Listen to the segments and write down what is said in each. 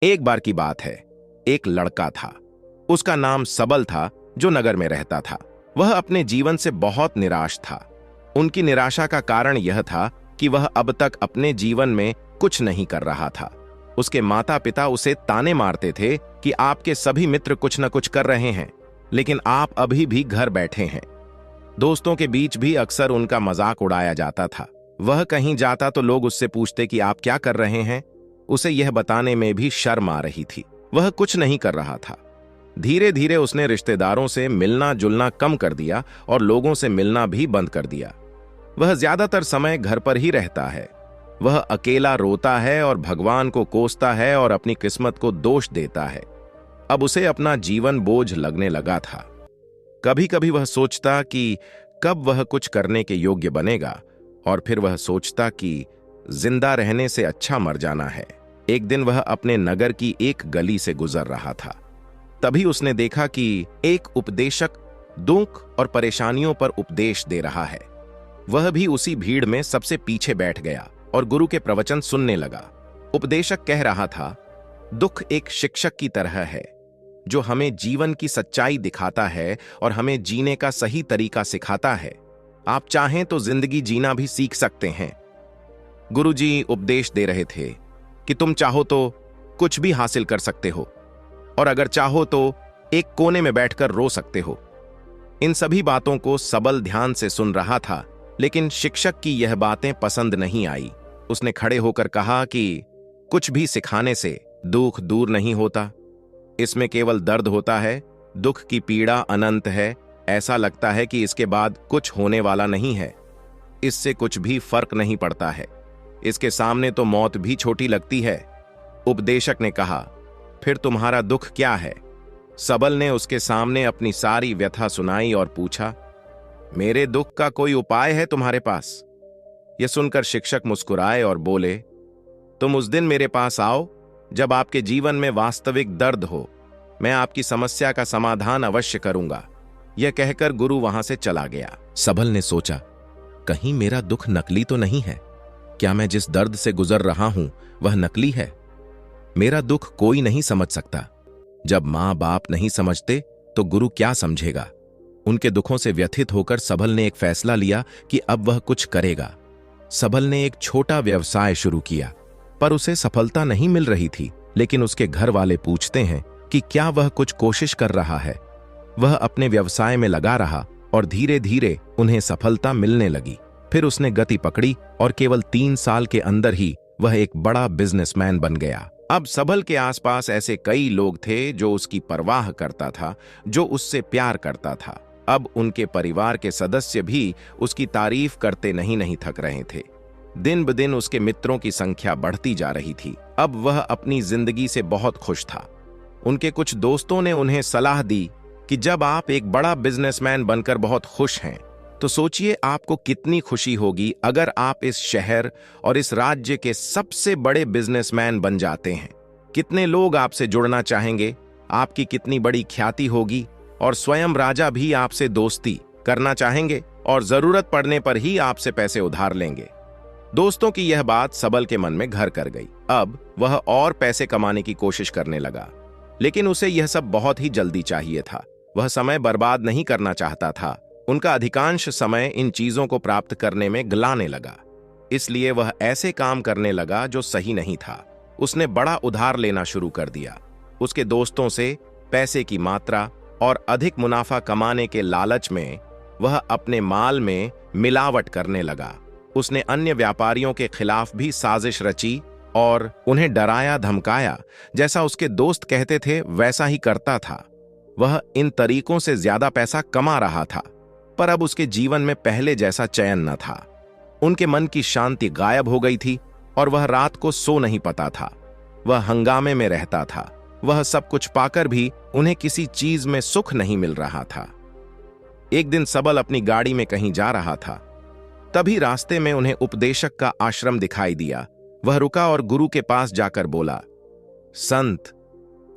एक बार की बात है, एक लड़का था। उसका नाम सबल था, जो नगर में रहता था। वह अपने जीवन से बहुत निराश था। उनकी निराशा का कारण यह था कि वह अब तक अपने जीवन में कुछ नहीं कर रहा था। उसके माता पिता उसे ताने मारते थे कि आपके सभी मित्र कुछ न कुछ कर रहे हैं, लेकिन आप अभी भी घर बैठे हैं। दोस्तों के बीच भी अक्सर उनका मजाक उड़ाया जाता था। वह कहीं जाता तो लोग उससे पूछते कि आप क्या कर रहे हैं। उसे यह बताने में भी शर्म आ रही थी। वह कुछ नहीं कर रहा था। धीरे धीरे उसने रिश्तेदारों से मिलना जुलना कम कर दिया और लोगों से मिलना भी बंद कर दिया। वह ज्यादातर समय घर पर ही रहता है। वह अकेला रोता है और भगवान को कोसता है और अपनी किस्मत को दोष देता है। अब उसे अपना जीवन बोझ लगने लगा था। कभी कभी वह सोचता कि कब वह कुछ करने के योग्य बनेगा, और फिर वह सोचता कि जिंदा रहने से अच्छा मर जाना है। एक दिन वह अपने नगर की एक गली से गुजर रहा था। तभी उसने देखा कि एक उपदेशक दुख और परेशानियों पर उपदेश दे रहा है। वह भी उसी भीड़ में सबसे पीछे बैठ गया और गुरु के प्रवचन सुनने लगा। उपदेशक कह रहा था, दुख एक शिक्षक की तरह है जो हमें जीवन की सच्चाई दिखाता है और हमें जीने का सही तरीका सिखाता है। आप चाहें तो जिंदगी जीना भी सीख सकते हैं। गुरुजी उपदेश दे रहे थे कि तुम चाहो तो कुछ भी हासिल कर सकते हो, और अगर चाहो तो एक कोने में बैठकर रो सकते हो। इन सभी बातों को सबल ध्यान से सुन रहा था, लेकिन शिक्षक की यह बातें पसंद नहीं आई। उसने खड़े होकर कहा कि कुछ भी सिखाने से दुख दूर नहीं होता। इसमें केवल दर्द होता है। दुख की पीड़ा अनंत है। ऐसा लगता है कि इसके बाद कुछ होने वाला नहीं है। इससे कुछ भी फर्क नहीं पड़ता है। इसके सामने तो मौत भी छोटी लगती है। उपदेशक ने कहा, फिर तुम्हारा दुख क्या है? सबल ने उसके सामने अपनी सारी व्यथा सुनाई और पूछा, मेरे दुख का कोई उपाय है तुम्हारे पास? यह सुनकर शिक्षक मुस्कुराए और बोले, तुम उस दिन मेरे पास आओ जब आपके जीवन में वास्तविक दर्द हो। मैं आपकी समस्या का समाधान अवश्य करूंगा। यह कहकर गुरु वहां से चला गया। सबल ने सोचा, कहीं मेरा दुख नकली तो नहीं है? क्या मैं जिस दर्द से गुजर रहा हूं वह नकली है? मेरा दुख कोई नहीं समझ सकता। जब मां बाप नहीं समझते तो गुरु क्या समझेगा? उनके दुखों से व्यथित होकर सबल ने एक फैसला लिया कि अब वह कुछ करेगा। सबल ने एक छोटा व्यवसाय शुरू किया, पर उसे सफलता नहीं मिल रही थी। लेकिन उसके घर वाले पूछते हैं कि क्या वह कुछ कोशिश कर रहा है। वह अपने व्यवसाय में लगा रहा और धीरे धीरे उन्हें सफलता मिलने लगी। फिर उसने गति पकड़ी और केवल 3 साल के अंदर ही वह एक बड़ा बिजनेसमैन बन गया। अब सबल के आसपास ऐसे कई लोग थे जो उसकी परवाह करता था, जो उससे प्यार करता था। अब उनके परिवार के सदस्य भी उसकी तारीफ करते नहीं थक रहे थे। दिन ब दिन उसके मित्रों की संख्या बढ़ती जा रही थी। अब वह अपनी जिंदगी से बहुत खुश था। उनके कुछ दोस्तों ने उन्हें सलाह दी कि जब आप एक बड़ा बिजनेसमैन बनकर बहुत खुश हैं, तो सोचिए आपको कितनी खुशी होगी अगर आप इस शहर और इस राज्य के सबसे बड़े बिजनेसमैन बन जाते हैं। कितने लोग आपसे जुड़ना चाहेंगे, आपकी कितनी बड़ी ख्याति होगी, और स्वयं राजा भी आपसे दोस्ती करना चाहेंगे और जरूरत पड़ने पर ही आपसे पैसे उधार लेंगे। दोस्तों की यह बात सबल के मन में घर कर गई। अब वह और पैसे कमाने की कोशिश करने लगा, लेकिन उसे यह सब बहुत ही जल्दी चाहिए था। वह समय बर्बाद नहीं करना चाहता था। उनका अधिकांश समय इन चीजों को प्राप्त करने में गलाने लगा। इसलिए वह ऐसे काम करने लगा जो सही नहीं था। उसने बड़ा उधार लेना शुरू कर दिया। उसके दोस्तों से पैसे की मात्रा और अधिक मुनाफा कमाने के लालच में वह अपने माल में मिलावट करने लगा। उसने अन्य व्यापारियों के खिलाफ भी साजिश रची और उन्हें डराया धमकाया। जैसा उसके दोस्त कहते थे वैसा ही करता था। वह इन तरीकों से ज्यादा पैसा कमा रहा था, पर अब उसके जीवन में पहले जैसा चैन न था। उनके मन की शांति गायब हो गई थी और वह रात को सो नहीं पाता था। वह हंगामे में रहता था। वह सब कुछ पाकर भी उन्हें किसी चीज में सुख नहीं मिल रहा था। एक दिन सबल अपनी गाड़ी में कहीं जा रहा था। तभी रास्ते में उन्हें उपदेशक का आश्रम दिखाई दिया। वह रुका और गुरु के पास जाकर बोला, संत,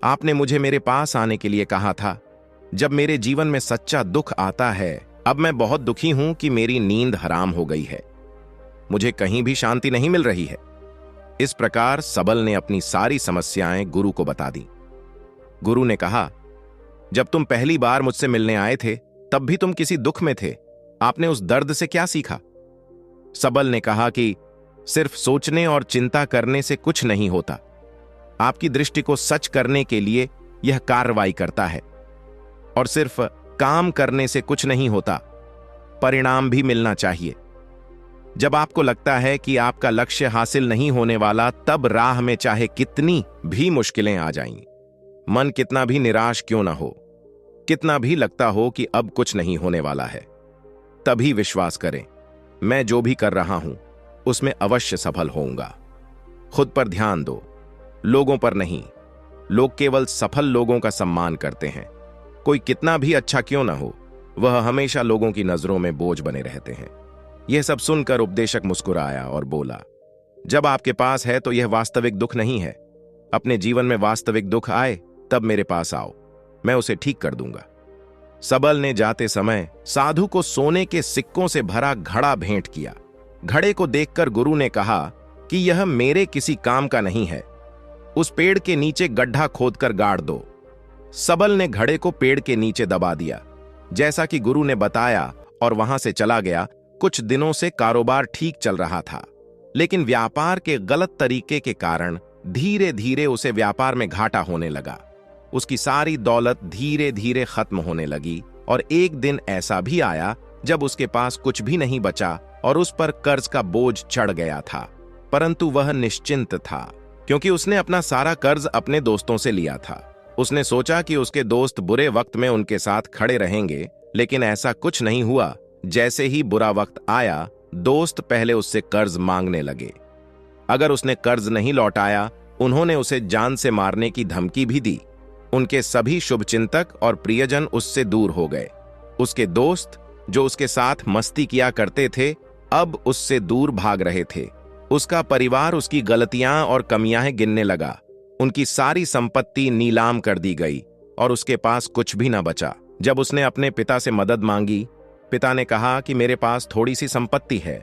आपने मुझे मेरे पास आने के लिए कहा था। जब मेरे जीवन में सच्चा दुख आता है, अब मैं बहुत दुखी हूं कि मेरी नींद हराम हो गई है। मुझे कहीं भी शांति नहीं मिल रही है। इस प्रकार सबल ने अपनी सारी समस्याएं गुरु को बता दी। गुरु ने कहा, जब तुम पहली बार मुझसे मिलने आए थे तब भी तुम किसी दुख में थे। आपने उस दर्द से क्या सीखा? सबल ने कहा कि सिर्फ सोचने और चिंता करने से कुछ नहीं होता। आपकी दृष्टि को सच करने के लिए यह कार्रवाई करता है। और सिर्फ काम करने से कुछ नहीं होता, परिणाम भी मिलना चाहिए। जब आपको लगता है कि आपका लक्ष्य हासिल नहीं होने वाला, तब राह में चाहे कितनी भी मुश्किलें आ जाएं, मन कितना भी निराश क्यों ना हो, कितना भी लगता हो कि अब कुछ नहीं होने वाला है, तभी विश्वास करें, मैं जो भी कर रहा हूं उसमें अवश्य सफल होऊंगा। खुद पर ध्यान दो, लोगों पर नहीं। लोग केवल सफल लोगों का सम्मान करते हैं। कोई कितना भी अच्छा क्यों ना हो, वह हमेशा लोगों की नजरों में बोझ बने रहते हैं। यह सब सुनकर उपदेशक मुस्कुराया और बोला, जब आपके पास है तो यह वास्तविक दुख नहीं है। अपने जीवन में वास्तविक दुख आए तब मेरे पास आओ, मैं उसे ठीक कर दूंगा। सबल ने जाते समय साधु को सोने के सिक्कों से भरा घड़ा भेंट किया। घड़े को देखकर गुरु ने कहा कि यह मेरे किसी काम का नहीं है, उस पेड़ के नीचे गड्ढा खोदकर गाड़ दो। सबल ने घड़े को पेड़ के नीचे दबा दिया, जैसा कि गुरु ने बताया, और वहां से चला गया। कुछ दिनों से कारोबार ठीक चल रहा था, लेकिन व्यापार के गलत तरीके के कारण धीरे धीरे उसे व्यापार में घाटा होने लगा। उसकी सारी दौलत धीरे धीरे खत्म होने लगी, और एक दिन ऐसा भी आया जब उसके पास कुछ भी नहीं बचा और उस पर कर्ज का बोझ चढ़ गया था। परंतु वह निश्चिंत था, क्योंकि उसने अपना सारा कर्ज अपने दोस्तों से लिया था। उसने सोचा कि उसके दोस्त बुरे वक्त में उनके साथ खड़े रहेंगे, लेकिन ऐसा कुछ नहीं हुआ। जैसे ही बुरा वक्त आया, दोस्त पहले उससे कर्ज मांगने लगे। अगर उसने कर्ज नहीं लौटाया, उन्होंने उसे जान से मारने की धमकी भी दी। उनके सभी शुभचिंतक और प्रियजन उससे दूर हो गए। उसके दोस्त, जो उसके साथ मस्ती किया करते थे, अब उससे दूर भाग रहे थे। उसका परिवार उसकी गलतियां और कमियां गिनने लगा। उनकी सारी संपत्ति नीलाम कर दी गई और उसके पास कुछ भी न बचा। जब उसने अपने पिता से मदद मांगी, पिता ने कहा कि मेरे पास थोड़ी सी संपत्ति है,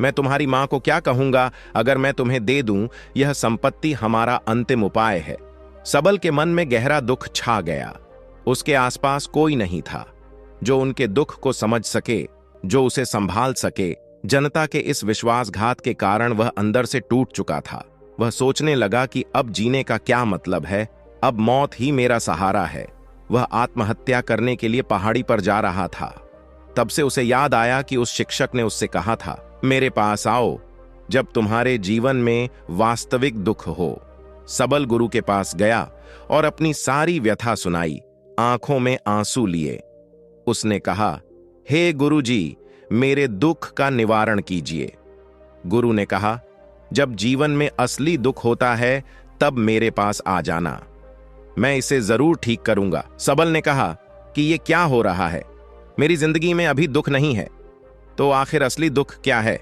मैं तुम्हारी मां को क्या कहूंगा अगर मैं तुम्हें दे दूं? यह संपत्ति हमारा अंतिम उपाय है। सबल के मन में गहरा दुख छा गया। उसके आसपास कोई नहीं था जो उनके दुख को समझ सके, जो उसे संभाल सके। जनता के इस विश्वासघात के कारण वह अंदर से टूट चुका था। वह सोचने लगा कि अब जीने का क्या मतलब है, अब मौत ही मेरा सहारा है। वह आत्महत्या करने के लिए पहाड़ी पर जा रहा था। तब से उसे याद आया कि उस शिक्षक ने उससे कहा था, मेरे पास आओ जब तुम्हारे जीवन में वास्तविक दुख हो। सबल गुरु के पास गया और अपनी सारी व्यथा सुनाई, आंखों में आंसू लिए। उसने कहा, हे गुरुजी, मेरे दुख का निवारण कीजिए। गुरु ने कहा, जब जीवन में असली दुख होता है तब मेरे पास आ जाना, मैं इसे जरूर ठीक करूंगा। सबल ने कहा कि यह क्या हो रहा है, मेरी जिंदगी में अभी दुख नहीं है, तो आखिर असली दुख क्या है?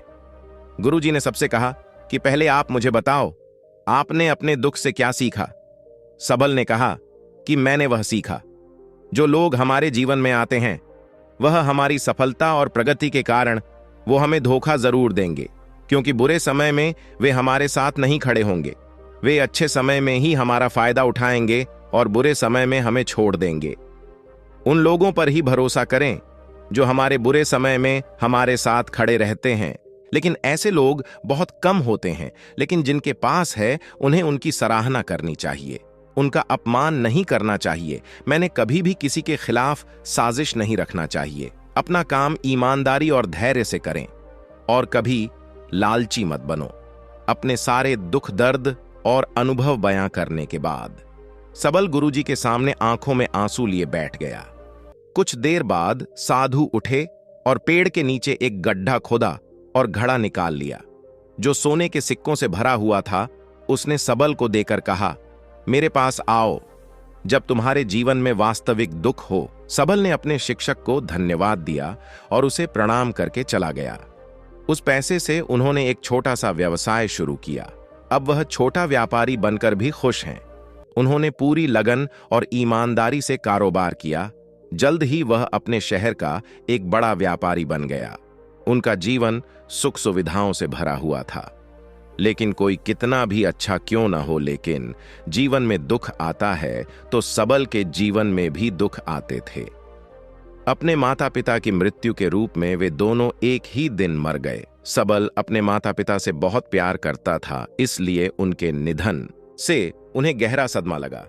गुरुजी ने सबसे कहा कि पहले आप मुझे बताओ, आपने अपने दुख से क्या सीखा? सबल ने कहा कि मैंने वह सीखा, जो लोग हमारे जीवन में आते हैं वह हमारी सफलता और प्रगति के कारण वो हमें धोखा जरूर देंगे, क्योंकि बुरे समय में वे हमारे साथ नहीं खड़े होंगे। वे अच्छे समय में ही हमारा फायदा उठाएंगे और बुरे समय में हमें छोड़ देंगे। उन लोगों पर ही भरोसा करें जो हमारे बुरे समय में हमारे साथ खड़े रहते हैं। लेकिन ऐसे लोग बहुत कम होते हैं, लेकिन जिनके पास है उन्हें उनकी सराहना करनी चाहिए, उनका अपमान नहीं करना चाहिए। मैंने कभी भी किसी के खिलाफ साजिश नहीं रखना चाहिए। अपना काम ईमानदारी और धैर्य से करें और कभी लालची मत बनो। अपने सारे दुख दर्द और अनुभव बयां करने के बाद सबल गुरुजी के सामने आंखों में आंसू लिए बैठ गया। कुछ देर बाद साधु उठे और पेड़ के नीचे एक गड्ढा खोदा और घड़ा निकाल लिया, जो सोने के सिक्कों से भरा हुआ था। उसने सबल को देकर कहा, मेरे पास आओ जब तुम्हारे जीवन में वास्तविक दुख हो। सबल ने अपने शिक्षक को धन्यवाद दिया और उसे प्रणाम करके चला गया। उस पैसे से उन्होंने एक छोटा सा व्यवसाय शुरू किया। अब वह छोटा व्यापारी बनकर भी खुश हैं। उन्होंने पूरी लगन और ईमानदारी से कारोबार किया। जल्द ही वह अपने शहर का एक बड़ा व्यापारी बन गया। उनका जीवन सुख सुविधाओं से भरा हुआ था। लेकिन कोई कितना भी अच्छा क्यों ना हो, लेकिन जीवन में दुख आता है तो सबल के जीवन में भी दुख आते थे। अपने माता पिता की मृत्यु के रूप में वे दोनों एक ही दिन मर गए। सबल अपने माता पिता से बहुत प्यार करता था, इसलिए उनके निधन से उन्हें गहरा सदमा लगा।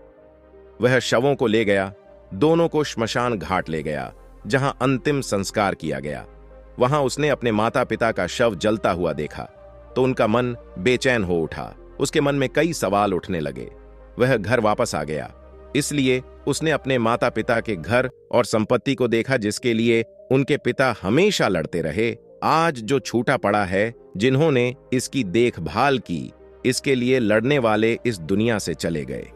वह शवों को ले गया, दोनों को श्मशान घाट ले गया, जहां अंतिम संस्कार किया गया। वहां उसने अपने माता पिता का शव जलता हुआ देखा तो उनका मन बेचैन हो उठा। उसके मन में कई सवाल उठने लगे। वह घर वापस आ गया, इसलिए उसने अपने माता पिता के घर और संपत्ति को देखा, जिसके लिए उनके पिता हमेशा लड़ते रहे। आज जो छूटा पड़ा है, जिन्होंने इसकी देखभाल की, इसके लिए लड़ने वाले इस दुनिया से चले गए।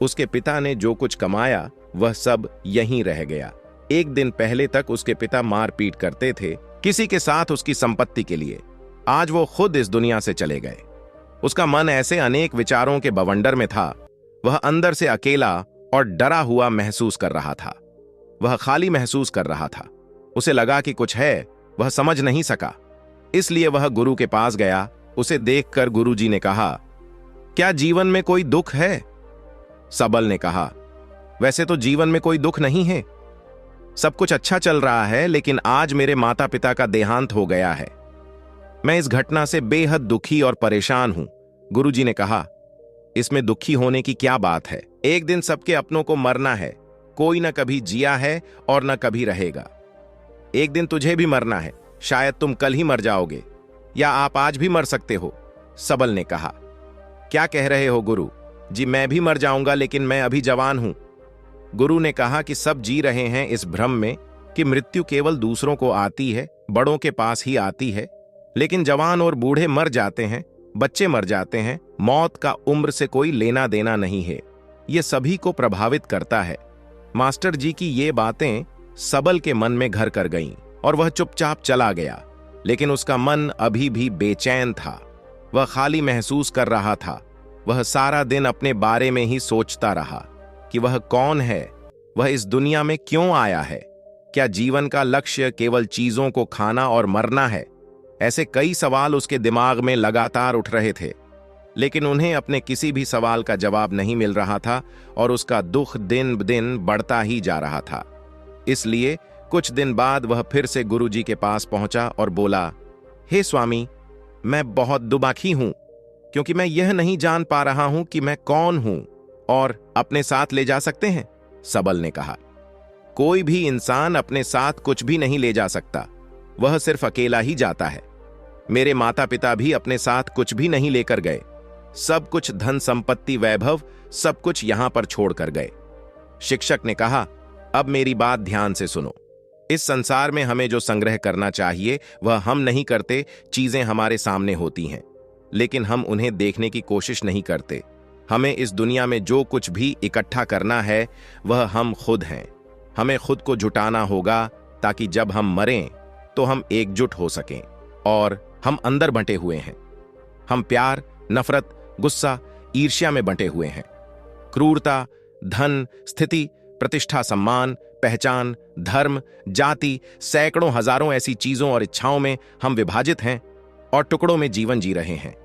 उसके पिता ने जो कुछ कमाया वह सब यहीं रह गया। एक दिन पहले तक उसके पिता मारपीट करते थे किसी के साथ उसकी संपत्ति के लिए। आज वो खुद इस दुनिया से चले गए। उसका मन ऐसे अनेक विचारों के बवंडर में था। वह अंदर से अकेला और डरा हुआ महसूस कर रहा था। वह खाली महसूस कर रहा था। उसे लगा कि कुछ है, वह समझ नहीं सका। इसलिए वह गुरु के पास गया। उसे देखकर गुरुजी ने कहा, क्या जीवन में कोई दुख है? सबल ने कहा, वैसे तो जीवन में कोई दुख नहीं है, सब कुछ अच्छा चल रहा है, लेकिन आज मेरे माता पिता का देहांत हो गया है। मैं इस घटना से बेहद दुखी और परेशान हूं। गुरुजी ने कहा, इसमें दुखी होने की क्या बात है? एक दिन सबके अपनों को मरना है। कोई न कभी जिया है और न कभी रहेगा। एक दिन तुझे भी मरना है। शायद तुम कल ही मर जाओगे, या आप आज भी मर सकते हो। सबल ने कहा, क्या कह रहे हो गुरु जी? मैं भी मर जाऊंगा, लेकिन मैं अभी जवान हूं। गुरु ने कहा कि सब जी रहे हैं इस भ्रम में कि मृत्यु केवल दूसरों को आती है, बड़ों के पास ही आती है, लेकिन जवान और बूढ़े मर जाते हैं, बच्चे मर जाते हैं। मौत का उम्र से कोई लेना देना नहीं है। ये सभी को प्रभावित करता है। मास्टर जी की ये बातें सबल के मन में घर कर गईं और वह चुपचाप चला गया। लेकिन उसका मन अभी भी बेचैन था। वह खाली महसूस कर रहा था। वह सारा दिन अपने बारे में ही सोचता रहा कि वह कौन है, वह इस दुनिया में क्यों आया है, क्या जीवन का लक्ष्य केवल चीजों को खाना और मरना है? ऐसे कई सवाल उसके दिमाग में लगातार उठ रहे थे, लेकिन उन्हें अपने किसी भी सवाल का जवाब नहीं मिल रहा था और उसका दुख दिन ब दिन बढ़ता ही जा रहा था। इसलिए कुछ दिन बाद वह फिर से गुरुजी के पास पहुंचा और बोला, हे स्वामी, मैं बहुत दुबाखी हूं, क्योंकि मैं यह नहीं जान पा रहा हूं कि मैं कौन हूं और अपने साथ ले जा सकते हैं। सबल ने कहा, कोई भी इंसान अपने साथ कुछ भी नहीं ले जा सकता, वह सिर्फ अकेला ही जाता है। मेरे माता पिता भी अपने साथ कुछ भी नहीं लेकर गए। सब कुछ धन संपत्ति वैभव सब कुछ यहां पर छोड़कर गए। शिक्षक ने कहा, अब मेरी बात ध्यान से सुनो। इस संसार में हमें जो संग्रह करना चाहिए वह हम नहीं करते। चीजें हमारे सामने होती हैं, लेकिन हम उन्हें देखने की कोशिश नहीं करते। हमें इस दुनिया में जो कुछ भी इकट्ठा करना है वह हम खुद हैं। हमें खुद को जुटाना होगा ताकि जब हम मरें तो हम एकजुट हो सकें। और हम अंदर बंटे हुए हैं। हम प्यार, नफरत, गुस्सा, ईर्ष्या में बंटे हुए हैं। क्रूरता, धन, स्थिति, प्रतिष्ठा, सम्मान, पहचान, धर्म, जाति, सैकड़ों हजारों ऐसी चीजों और इच्छाओं में हम विभाजित हैं और टुकड़ों में जीवन जी रहे हैं।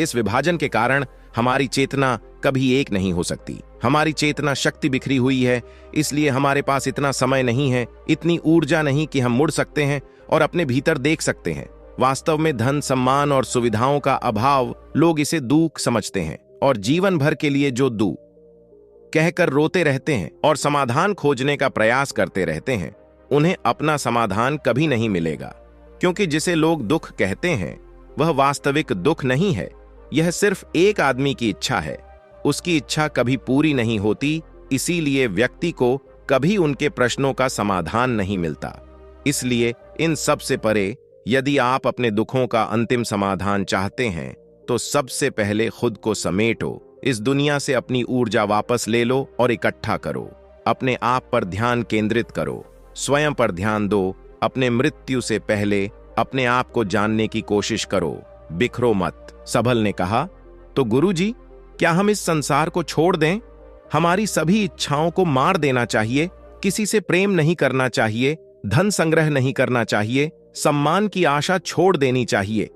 इस विभाजन के कारण हमारी चेतना कभी एक नहीं हो सकती। हमारी चेतना शक्ति बिखरी हुई है, इसलिए हमारे पास इतना समय नहीं है, इतनी ऊर्जा नहीं कि हम मुड़ सकते हैं और अपने भीतर देख सकते हैं। वास्तव में धन, सम्मान और सुविधाओं का अभाव, लोग इसे दुख समझते हैं और जीवन भर के लिए जो दुख कहकर रोते रहते हैं और समाधान खोजने का प्रयास करते रहते हैं, उन्हें अपना समाधान कभी नहीं मिलेगा। क्योंकि जिसे लोग दुख कहते हैं वह वास्तविक दुख नहीं है। यह सिर्फ एक आदमी की इच्छा है। उसकी इच्छा कभी पूरी नहीं होती, इसीलिए व्यक्ति को कभी उनके प्रश्नों का समाधान नहीं मिलता। इसलिए इन सब से परे, यदि आप अपने दुखों का अंतिम समाधान चाहते हैं तो सबसे पहले खुद को समेटो। इस दुनिया से अपनी ऊर्जा वापस ले लो और इकट्ठा करो। अपने आप पर ध्यान केंद्रित करो, स्वयं पर ध्यान दो। अपने मृत्यु से पहले अपने आप को जानने की कोशिश करो, बिखरो मत। सबल ने कहा, तो गुरुजी, क्या हम इस संसार को छोड़ दें? हमारी सभी इच्छाओं को मार देना चाहिए। किसी से प्रेम नहीं करना चाहिए, धन संग्रह नहीं करना चाहिए, सम्मान की आशा छोड़ देनी चाहिए।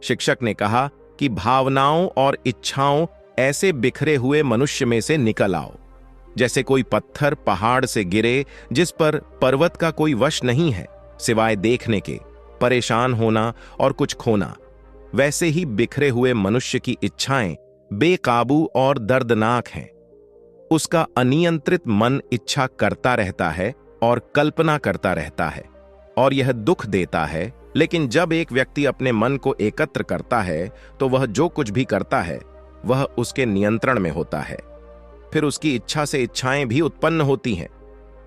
शिक्षक ने कहा, कि भावनाओं और इच्छाओं ऐसे बिखरे हुए मनुष्य में से निकल आओ, जैसे कोई पत्थर पहाड़ से गिरे जिस पर पर्वत का कोई वश नहीं है सिवाय देखने के, परेशान होना और कुछ खोना। वैसे ही बिखरे हुए मनुष्य की इच्छाएं बेकाबू और दर्दनाक हैं। उसका अनियंत्रित मन इच्छा करता रहता है और कल्पना करता रहता है, और यह दुख देता है। लेकिन जब एक व्यक्ति अपने मन को एकत्र करता है तो वह जो कुछ भी करता है वह उसके नियंत्रण में होता है। फिर उसकी इच्छा से इच्छाएं भी उत्पन्न होती हैं।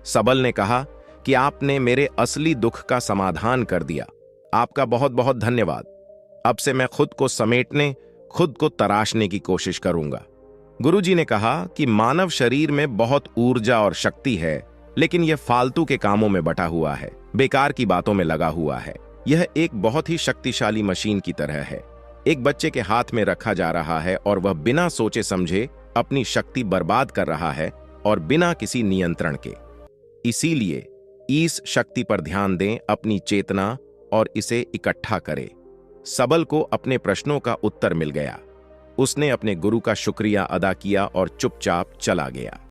सबल ने कहा कि आपने मेरे असली दुख का समाधान कर दिया। आपका बहुत बहुत धन्यवाद। अब से मैं खुद को समेटने, खुद को तराशने की कोशिश करूंगा। गुरुजी ने कहा कि मानव शरीर में बहुत ऊर्जा और शक्ति है, लेकिन यह फालतू के कामों में बटा हुआ है, बेकार की बातों में लगा हुआ है। यह एक बहुत ही शक्तिशाली मशीन की तरह है। एक बच्चे के हाथ में रखा जा रहा है और वह बिना सोचे समझे अपनी शक्ति बर्बाद कर रहा है, और बिना किसी नियंत्रण के। इसीलिए इस शक्ति पर ध्यान दें, अपनी चेतना, और इसे इकट्ठा करें। सबल को अपने प्रश्नों का उत्तर मिल गया। उसने अपने गुरु का शुक्रिया अदा किया और चुपचाप चला गया।